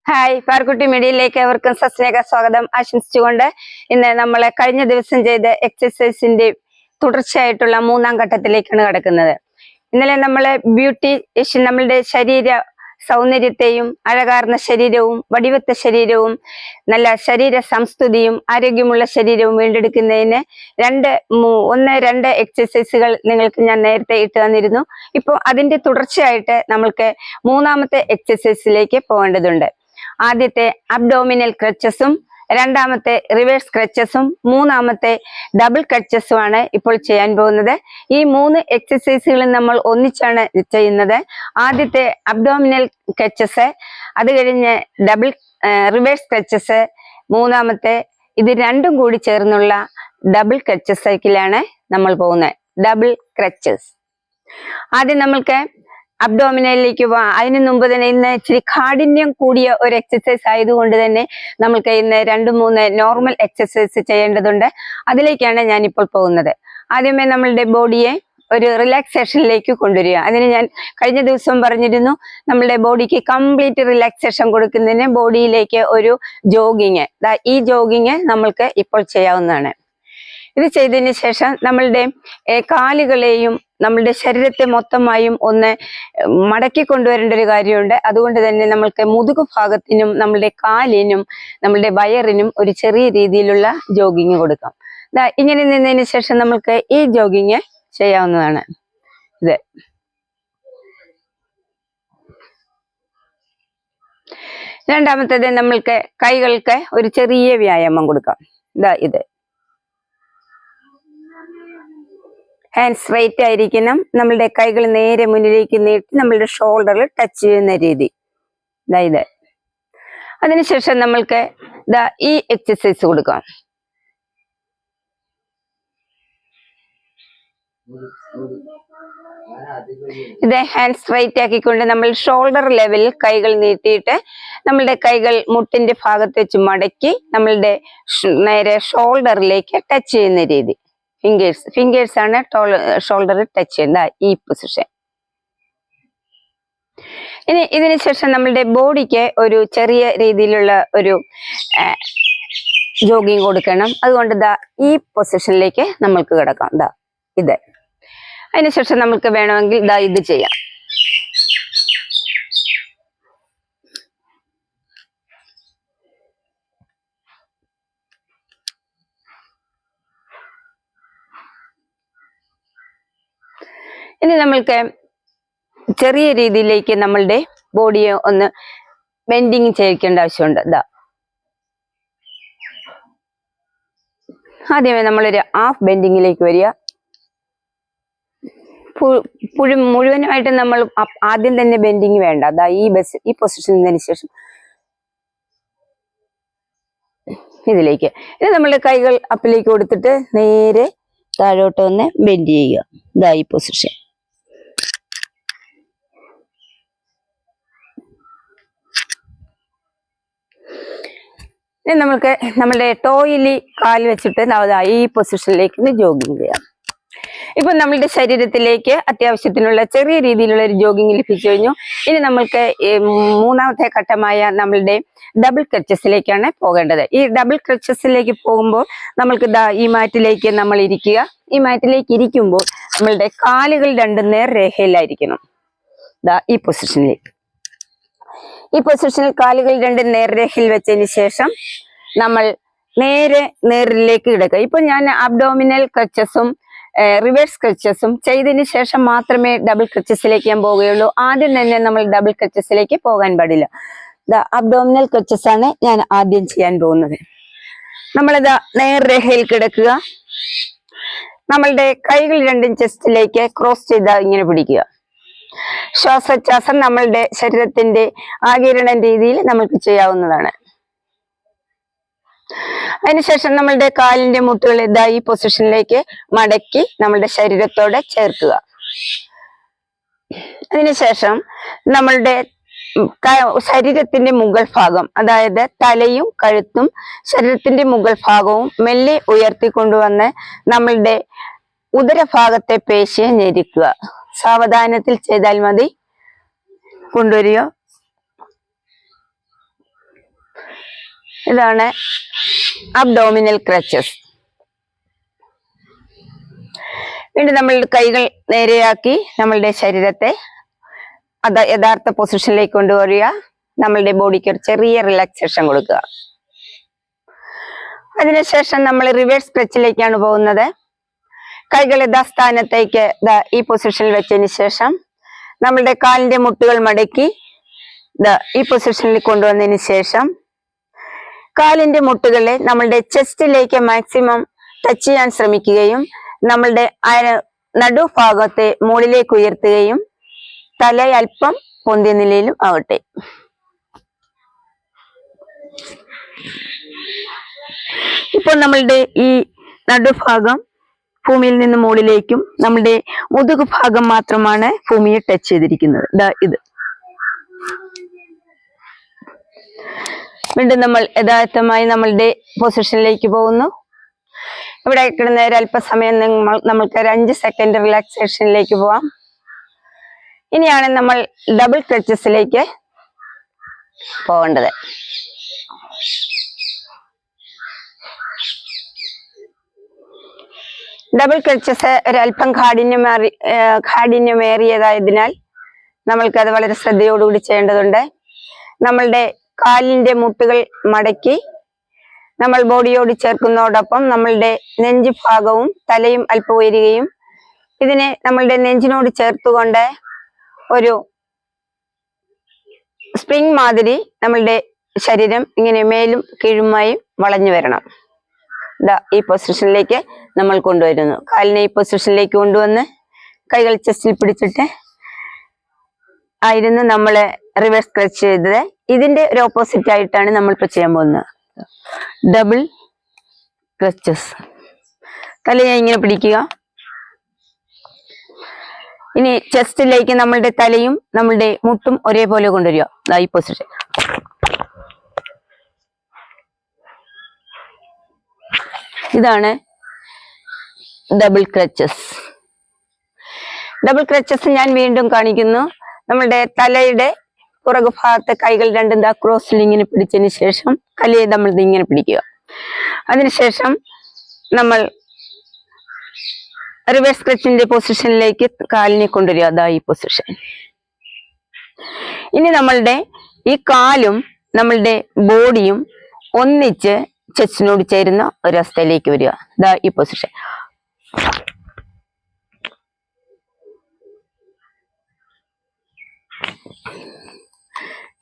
Hi, Parukutty മീഡിയയിലേക്ക് അവർക്കും സസ്നേഹ സ്വാഗതം ആശംസിച്ചുകൊണ്ട് ഇന്ന് നമ്മളെ കഴിഞ്ഞ ദിവസം ചെയ്ത എക്സസൈസിന്റെ തുടർച്ചയായിട്ടുള്ള മൂന്നാം ഘട്ടത്തിലേക്കാണ് കടക്കുന്നത്. ഇന്നലെ നമ്മളെ നമ്മളുടെ ശരീര സൗന്ദര്യത്തെയും അഴകാർന്ന ശരീരവും വടിവത്ത ശരീരവും നല്ല ശരീര സംസ്തുതിയും ആരോഗ്യമുള്ള ശരീരവും വീണ്ടെടുക്കുന്നതിന് രണ്ട് എക്സസൈസുകൾ നിങ്ങൾക്ക് ഞാൻ നേരത്തെ ഇട്ട് തന്നിരുന്നു. ഇപ്പോൾ അതിന്റെ തുടർച്ചയായിട്ട് നമ്മൾക്ക് മൂന്നാമത്തെ എക്സസൈസിലേക്ക് പോകേണ്ടതുണ്ട്. ആദ്യത്തെ അബ്ഡോമിനൽ ക്രച്ചസും രണ്ടാമത്തെ റിവേഴ്സ് ക്രച്ചസും മൂന്നാമത്തെ ഡബിൾ ക്രച്ചസും ആണ് ഇപ്പോൾ ചെയ്യാൻ പോകുന്നത്. ഈ മൂന്ന് എക്സസൈസുകളും നമ്മൾ ഒന്നിച്ചാണ് ചെയ്യുന്നത്. ആദ്യത്തെ അബ്ഡോമിനൽ ക്രച്ചസ്, അത് കഴിഞ്ഞ് റിവേഴ്സ് ക്രച്ചസ്, മൂന്നാമത്തെ ഇത് രണ്ടും കൂടി ചേർന്നുള്ള ഡബിൾ ക്രച്ചസ് സൈക്കിളാണ് നമ്മൾ പോകുന്നത്. Double crutches. ആദ്യം നമ്മൾക്ക് അബ്ഡോമിനലിലേക്ക് പോവാം. അതിനു മുമ്പ് തന്നെ ഇന്ന് ഇച്ചിരി കാഠിന്യം കൂടിയ ഒരു എക്സസൈസ് ആയതുകൊണ്ട് തന്നെ നമ്മൾക്ക് ഇന്ന് 2-3 നോർമൽ എക്സസൈസ് ചെയ്യേണ്ടതുണ്ട്. അതിലേക്കാണ് ഞാനിപ്പോൾ പോകുന്നത്. ആദ്യമേ നമ്മളുടെ ബോഡിയെ ഒരു റിലാക്സേഷനിലേക്ക് കൊണ്ടുവരിക. അതിന് ഞാൻ കഴിഞ്ഞ ദിവസം പറഞ്ഞിരുന്നു, നമ്മളുടെ ബോഡിക്ക് കംപ്ലീറ്റ് റിലാക്സേഷൻ കൊടുക്കുന്നതിന് ബോഡിയിലേക്ക് ഒരു ജോഗിങ്, ഈ ജോഗിങ് നമ്മൾക്ക് ഇപ്പോൾ ചെയ്യാവുന്നതാണ്. ഇത് ചെയ്തതിന് ശേഷം നമ്മളുടെ കാലുകളെയും നമ്മളുടെ ശരീരത്തെ മൊത്തമായും ഒന്ന് മടക്കി കൊണ്ടുവരേണ്ട ഒരു കാര്യമുണ്ട്. അതുകൊണ്ട് തന്നെ നമ്മൾക്ക് മുതുകു ഭാഗത്തിനും നമ്മളുടെ കാലിനും നമ്മളുടെ വയറിനും ഒരു ചെറിയ രീതിയിലുള്ള ജോഗിങ് കൊടുക്കാം. ഇങ്ങനെ നിന്നതിന് ശേഷം നമ്മൾക്ക് ഈ ജോഗിങ് ചെയ്യാവുന്നതാണ്. ഇത് രണ്ടാമത്തേത്, നമ്മൾക്ക് കൈകൾക്ക് ഒരു ചെറിയ വ്യായാമം കൊടുക്കാം. ഇത് ഹാൻഡ് സ്ട്രൈറ്റ് ആയിരിക്കണം. നമ്മളുടെ കൈകൾ നേരെ മുന്നിലേക്ക് നീട്ടി നമ്മളുടെ ഷോൾഡറിൽ ടച്ച് ചെയ്യുന്ന രീതി. ഇത്. അതിനുശേഷം നമ്മൾക്ക് ഈ എക്സസൈസ് കൊടുക്കാം. ഇത് ഹാൻഡ് സ്ട്രൈറ്റ് ആക്കിക്കൊണ്ട് നമ്മൾ ഷോൾഡർ ലെവലിൽ കൈകൾ നീട്ടിയിട്ട് നമ്മളുടെ കൈകൾ മുട്ടിന്റെ ഭാഗത്ത് വെച്ച് മടക്കി നമ്മളുടെ നേരെ ഷോൾഡറിലേക്ക് ടച്ച് ചെയ്യുന്ന രീതി. ഫിംഗേഴ്സ് ആണ് ഷോൾഡറിൽ ടച്ച് ചെയ്യേണ്ട ഈ പൊസിഷൻ. ഇനി ഇതിന് ശേഷം നമ്മളുടെ ബോഡിക്ക് ഒരു ചെറിയ രീതിയിലുള്ള ഒരു ജോഗിങ് കൊടുക്കണം. അതുകൊണ്ട് ഈ പൊസിഷനിലേക്ക് നമ്മൾക്ക് കിടക്കാം. ഇത്. അതിനുശേഷം നമുക്ക് വേണമെങ്കിൽ ഇത് ചെയ്യാം. ഇനി നമ്മൾക്ക് ചെറിയ രീതിയിലേക്ക് നമ്മളുടെ ബോഡിയെ ഒന്ന് ബെൻഡിങ് ചെയ്യിക്കേണ്ട ആവശ്യമുണ്ട്. ആദ്യമേ നമ്മളൊരു ഹാഫ് ബെൻഡിങ്ങിലേക്ക് വരിക. മുഴുവനായിട്ട് നമ്മൾ ആദ്യം തന്നെ ബെൻഡിങ് വേണ്ട. ഈ പൊസിഷനിൽ നിന്നതിന് ശേഷം ഇതിലേക്ക്. ഇത് നമ്മളുടെ കൈകൾ അപ്പിലേക്ക് കൊടുത്തിട്ട് നേരെ താഴോട്ട് ഒന്ന് ബെൻഡ് ചെയ്യുക. ഈ പൊസിഷൻ. ഇനി നമ്മൾക്ക് നമ്മളുടെ ടോയിൽ കാല് വെച്ചിട്ട് ഈ പൊസിഷനിലേക്ക് ജോഗിങ് ചെയ്യാം. ഇപ്പൊ നമ്മളുടെ ശരീരത്തിലേക്ക് അത്യാവശ്യത്തിനുള്ള ചെറിയ രീതിയിലുള്ള ഒരു ജോഗിങ് ലഭിച്ചു കഴിഞ്ഞു. ഇനി നമ്മൾക്ക് മൂന്നാമത്തെ ഘട്ടമായ നമ്മളുടെ ഡബിൾ ക്രച്ചസിലേക്കാണ് പോകേണ്ടത്. ഈ ഡബിൾ ക്രച്ചസിലേക്ക് പോകുമ്പോൾ നമ്മൾക്ക് ഈ മാറ്റിലേക്ക് നമ്മൾ ഇരിക്കുക. ഈ മാറ്റിലേക്ക് ഇരിക്കുമ്പോൾ നമ്മളുടെ കാലുകൾ രണ്ടും നേർരേഖയിലായിരിക്കണം. ഈ പൊസിഷനിലേക്ക്. ഈ പൊസിഷനിൽ കാലുകൾ രണ്ടും നേർരേഖയിൽ വെച്ചതിന് ശേഷം നമ്മൾ നേരിലേക്ക് കിടക്കുക. ഇപ്പൊ ഞാൻ അബ്ഡോമിനൽ ക്രച്ചസും റിവേഴ്സ് ക്രച്ചസും ചെയ്തതിന് ശേഷം മാത്രമേ ഡബിൾ ക്രച്ചസിലേക്ക് ഞാൻ പോവുകയുള്ളൂ. ആദ്യം തന്നെ നമ്മൾ ഡബിൾ ക്രച്ചസിലേക്ക് പോകാൻ പാടില്ല. അബ്ഡോമിനൽ ക്രച്ചസ് ആണ് ഞാൻ ആദ്യം ചെയ്യാൻ പോകുന്നത്. നമ്മളിത് നേർരേഖയിൽ കിടക്കുക. നമ്മളുടെ കൈകൾ രണ്ടും ചെസ്റ്റിലേക്ക് ക്രോസ് ചെയ്ത് ഇങ്ങനെ പിടിക്കുക. ശ്വാസോച്ഛ്വാസം നമ്മളുടെ ശരീരത്തിന്റെ ആഗിരണം രീതിയിൽ നമുക്ക് ചെയ്യാവുന്നതാണ്. അതിനുശേഷം നമ്മളുടെ കാലിന്റെ മുട്ടുകൾ ഈ പൊസിഷനിലേക്ക് മടക്കി നമ്മളുടെ ശരീരത്തോടെ ചേർക്കുക. അതിനുശേഷം നമ്മളുടെ ശരീരത്തിന്റെ മുകൾ ഭാഗം, അതായത് തലയും കഴുത്തും ശരീരത്തിന്റെ മുകൾ ഭാഗവും മെല്ലെ ഉയർത്തിക്കൊണ്ടുവന്ന് നമ്മളുടെ ഉദരഭാഗത്തെ പേശിയെ ഞെരിക്കുക. സാവധാനത്തിൽ ചെയ്താൽ മതി. കൊണ്ടുവരിക. ഇതാണ് അബ്ഡോമിനൽ ക്രച്ചസ്. വീണ്ടും നമ്മൾ കൈകൾ നേരെയാക്കി നമ്മളുടെ ശരീരത്തെ യഥാർത്ഥ പൊസിഷനിലേക്ക് കൊണ്ടുവരിക. നമ്മളുടെ ബോഡിക്ക് ഒരു ചെറിയ റിലാക്സേഷൻ കൊടുക്കുക. അതിനുശേഷം നമ്മൾ റിവേഴ്സ് സ്ട്രെച്ചിലേക്കാണ് പോകുന്നത്. കൈകൾ യഥാസ്ഥാനത്തേക്ക് ഈ പൊസിഷനിൽ വെച്ചതിന് ശേഷം നമ്മളുടെ കാലിന്റെ മുട്ടുകൾ മടക്കി ഈ പൊസിഷനിൽ കൊണ്ടുവന്നതിന് ശേഷം കാലിന്റെ മുട്ടുകളെ നമ്മളുടെ ചെസ്റ്റിലേക്ക് മാക്സിമം ടച്ച് ചെയ്യാൻ ശ്രമിക്കുകയും നമ്മളുടെ നടുഭാഗത്തെ മുകളിലേക്ക് ഉയർത്തുകയും തല അല്പം പൊന്തിയ നിലയിലും ആവട്ടെ. ഇപ്പോൾ നമ്മളുടെ ഈ നടുഭാഗം ഭൂമിയിൽ നിന്ന് മുകളിലേക്കും നമ്മുടെ മുതുകു ഭാഗം മാത്രമാണ് ഭൂമിയെ ടച്ച് ചെയ്തിരിക്കുന്നത്. ഇത് വീണ്ടും നമ്മൾ യഥാർത്ഥമായി നമ്മളുടെ പൊസിഷനിലേക്ക് പോകുന്നു. ഇവിടെ കിടന്ന ഒരല്പസമയം നമ്മൾക്ക് ഒരു 5 സെക്കൻഡ് റിലാക്സേഷനിലേക്ക് പോവാം. ഇനിയാണ് നമ്മൾ ഡബിൾ ക്രച്ചസിലേക്ക് പോകേണ്ടത്. ഡബിൾ ക്രച്ചസ് ഒരല്പം കാഠിന്യമേറിയതായതിനാൽ നമ്മൾക്കത് വളരെ ശ്രദ്ധയോടുകൂടി ചെയ്യേണ്ടതുണ്ട്. നമ്മളുടെ കാലിന്റെ മുട്ടുകൾ മടക്കി നമ്മൾ ബോഡിയോട് ചേർക്കുന്നതോടൊപ്പം നമ്മളുടെ നെഞ്ച് ഭാഗവും തലയും അല്പം ഉയരുകയും ഇതിനെ നമ്മളുടെ നെഞ്ചിനോട് ചേർത്തുകൊണ്ട് ഒരു സ്പ്രിംഗ് മാതിരി നമ്മളുടെ ശരീരം ഇങ്ങനെ മേലും കീഴുമായും വളഞ്ഞു വരണം. ഈ പൊസിഷനിലേക്ക് നമ്മൾ കൊണ്ടുവരുന്നു. കാലിനെ ഈ പൊസിഷനിലേക്ക് കൊണ്ടുവന്ന് കൈകൾ ചെസ്റ്റിൽ പിടിച്ചിട്ട് ആയിരുന്നു നമ്മൾ റിവേഴ്സ് സ്ട്രെച്ച് ചെയ്തത്. ഇതിന്റെ ഒരു ഓപ്പോസിറ്റ് ആയിട്ടാണ് നമ്മൾ ഇപ്പൊ ചെയ്യാൻ പോകുന്നത്. Double crutches. തലയെ ഇങ്ങനെ പിടിക്കുക. ഇനി ചെസ്റ്റിലേക്ക് നമ്മളുടെ തലയും നമ്മളുടെ മുട്ടും ഒരേപോലെ കൊണ്ടുവരിക. ഈ പൊസിഷൻ. ഇതാണ് ഡബിൾ ക്രച്ചസ്. ഡബിൾ ക്രച്ചസ് ഞാൻ വീണ്ടും കാണിക്കുന്നു. നമ്മളുടെ തലയുടെ പുറകു ഭാഗത്തെ കൈകൾ രണ്ടും ക്രോസിൽ ഇങ്ങനെ പിടിച്ചതിന് ശേഷം കലയെ നമ്മൾ ഇങ്ങനെ പിടിക്കുക. അതിനുശേഷം നമ്മൾ റിവേഴ്സ് സ്ട്രെച്ചിന്റെ പൊസിഷനിലേക്ക് കാലിനെ കൊണ്ടുവരിക. ഈ പൊസിഷൻ. ഇനി നമ്മളുടെ ഈ കാലും നമ്മളുടെ ബോഡിയും ഒന്നിച്ച് ചെസ്റ്റിനോട് ചേരുന്ന ഒരവസ്ഥയിലേക്ക് വരിക. ഈ പൊസിഷൻ.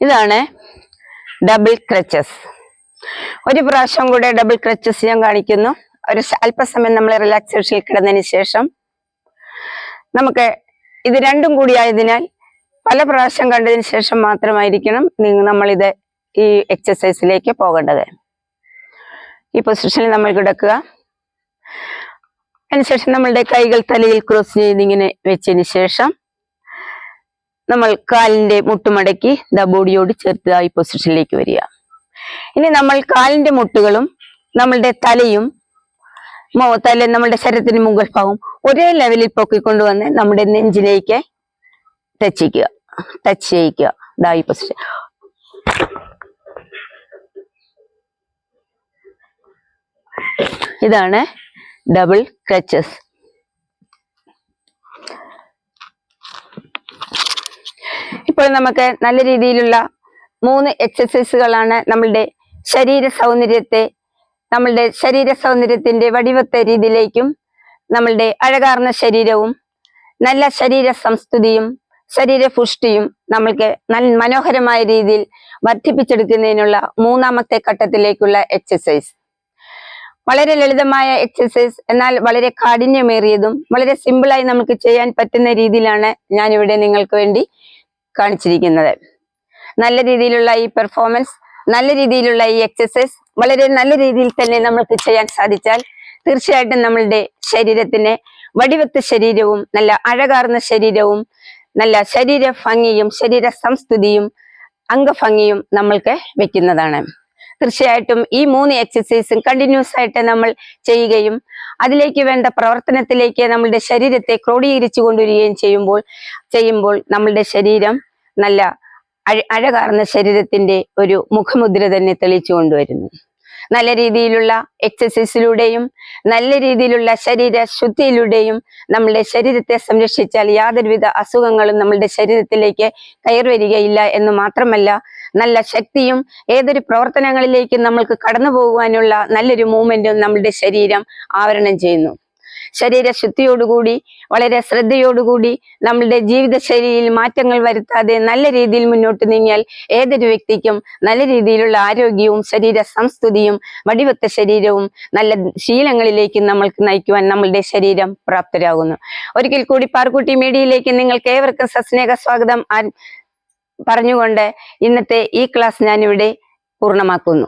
ഇതാണ് ഡബിൾ ക്രച്ചസ്. ഒരു പ്രാവശ്യം കൂടെ ഡബിൾ ക്രച്ചസ് ഞാൻ കാണിക്കുന്നു. ഒരു അല്പസമയം നമ്മൾ റിലാക്സേഷനിൽ കിടന്നതിന് ശേഷം നമുക്ക് ഇത് രണ്ടും കൂടി ആയതിനാൽ പല പ്രാവശ്യം കണ്ടതിന് ശേഷം മാത്രമായിരിക്കണം നമ്മളിത് ഈ എക്സസൈസിലേക്ക് പോകേണ്ടത്. ഈ പൊസിഷനിൽ നമ്മൾ കിടക്കുക. അതിനുശേഷം നമ്മളുടെ കൈകൾ തലയിൽ ക്രോസ് ചെയ്ത് ഇങ്ങനെ വെച്ചതിന് ശേഷം നമ്മൾ കാലിന്റെ മുട്ടുമടക്കി ബോഡിയോട് ചേർത്ത് ഈ പൊസിഷനിലേക്ക് വരിക. ഇനി നമ്മൾ കാലിന്റെ മുട്ടുകളും നമ്മളുടെ തലയും നമ്മളുടെ ശരീരത്തിന് മുകൾ ഭാഗം ഒരേ ലെവലിൽ പൊക്കിക്കൊണ്ടുവന്ന് നമ്മുടെ നെഞ്ചിലേക്ക് ടച്ച് ചെയ്യിക്കുക. ഈ പൊസിഷൻ. ഇതാണ് ഡബിൾ ക്രച്ചസ്. ഇപ്പോൾ നമുക്ക് നല്ല രീതിയിലുള്ള 3 എക്സസൈസുകളാണ് നമ്മളുടെ ശരീര സൗന്ദര്യത്തിന്റെ വടിവത്ത രീതിയിലേക്കും നമ്മളുടെ അഴകാർന്ന ശരീരവും നല്ല ശരീര സംസ്തുതിയും ശരീരപുഷ്ടിയും നമ്മൾക്ക് മനോഹരമായ രീതിയിൽ വർദ്ധിപ്പിച്ചെടുക്കുന്നതിനുള്ള 3ാമത്തെ ഘട്ടത്തിലേക്കുള്ള എക്സസൈസ്. വളരെ ലളിതമായ എക്സസൈസ്, എന്നാൽ വളരെ കാഠിന്യമേറിയതും വളരെ സിമ്പിളായി നമുക്ക് ചെയ്യാൻ പറ്റുന്ന രീതിയിലാണ് ഞാനിവിടെ നിങ്ങൾക്ക് വേണ്ടി കാണിച്ചിരിക്കുന്നത്. നല്ല രീതിയിലുള്ള ഈ പെർഫോമൻസ്, നല്ല രീതിയിലുള്ള ഈ എക്സസൈസ് വളരെ നല്ല രീതിയിൽ തന്നെ നമ്മൾക്ക് ചെയ്യാൻ സാധിച്ചാൽ തീർച്ചയായിട്ടും നമ്മളുടെ ശരീരത്തിന് വടിവത്ത ശരീരവും നല്ല അഴകാർന്ന ശരീരവും നല്ല ശരീര ഭംഗിയും ശരീര സംസ്തുതിയും അംഗഭംഗിയും നമ്മൾക്ക് വെക്കുന്നതാണ്. തീർച്ചയായിട്ടും ഈ 3 എക്സസൈസും കണ്ടിന്യൂസ് ആയിട്ട് നമ്മൾ ചെയ്യുകയും അതിലേക്ക് വേണ്ട പ്രവർത്തനത്തിലേക്ക് നമ്മളുടെ ശരീരത്തെ ക്രോഡീകരിച്ചു കൊണ്ടുവരികയും ചെയ്യുമ്പോൾ നമ്മളുടെ ശരീരം നല്ല അഴകാർന്ന ശരീരത്തിന്റെ ഒരു മുഖമുദ്ര തന്നെ തെളിയിച്ചു കൊണ്ടുവരുന്നു. നല്ല രീതിയിലുള്ള എക്സസൈസിലൂടെയും നല്ല രീതിയിലുള്ള ശരീര ശുദ്ധിയിലൂടെയും നമ്മളുടെ ശരീരത്തെ സംരക്ഷിച്ചാൽ യാതൊരുവിധ അസുഖങ്ങളും നമ്മളുടെ ശരീരത്തിലേക്ക് കയറി വരികയില്ല എന്ന് മാത്രമല്ല, നല്ല ശക്തിയും ഏതൊരു പ്രവർത്തനങ്ങളിലേക്കും നമ്മൾക്ക് കടന്നു പോകുവാനുള്ള നല്ലൊരു മൂവ്മെന്റും നമ്മളുടെ ശരീരം ആവരണം ചെയ്യുന്നു. ശരീരശുദ്ധിയോടുകൂടി വളരെ ശ്രദ്ധയോടുകൂടി നമ്മളുടെ ജീവിതശൈലിയിൽ മാറ്റങ്ങൾ വരുത്താതെ നല്ല രീതിയിൽ മുന്നോട്ട് നീങ്ങിയാൽ ഏതൊരു വ്യക്തിക്കും നല്ല രീതിയിലുള്ള ആരോഗ്യവും ശരീര സംസ്തുതിയും വടിവത്ത ശരീരവും നല്ല ശീലങ്ങളിലേക്ക് നമ്മൾക്ക് നയിക്കുവാൻ നമ്മളുടെ ശരീരം പ്രാപ്തരാകുന്നു. ഒരിക്കൽ കൂടി പാറുക്കുട്ടി മീഡിയയിലേക്ക് നിങ്ങൾക്ക് ഏവർക്കും സസ്നേഹ സ്വാഗതം പറഞ്ഞുകൊണ്ട് ഇന്നത്തെ ഈ ക്ലാസ് ഞാനിവിടെ പൂർണ്ണമാക്കുന്നു.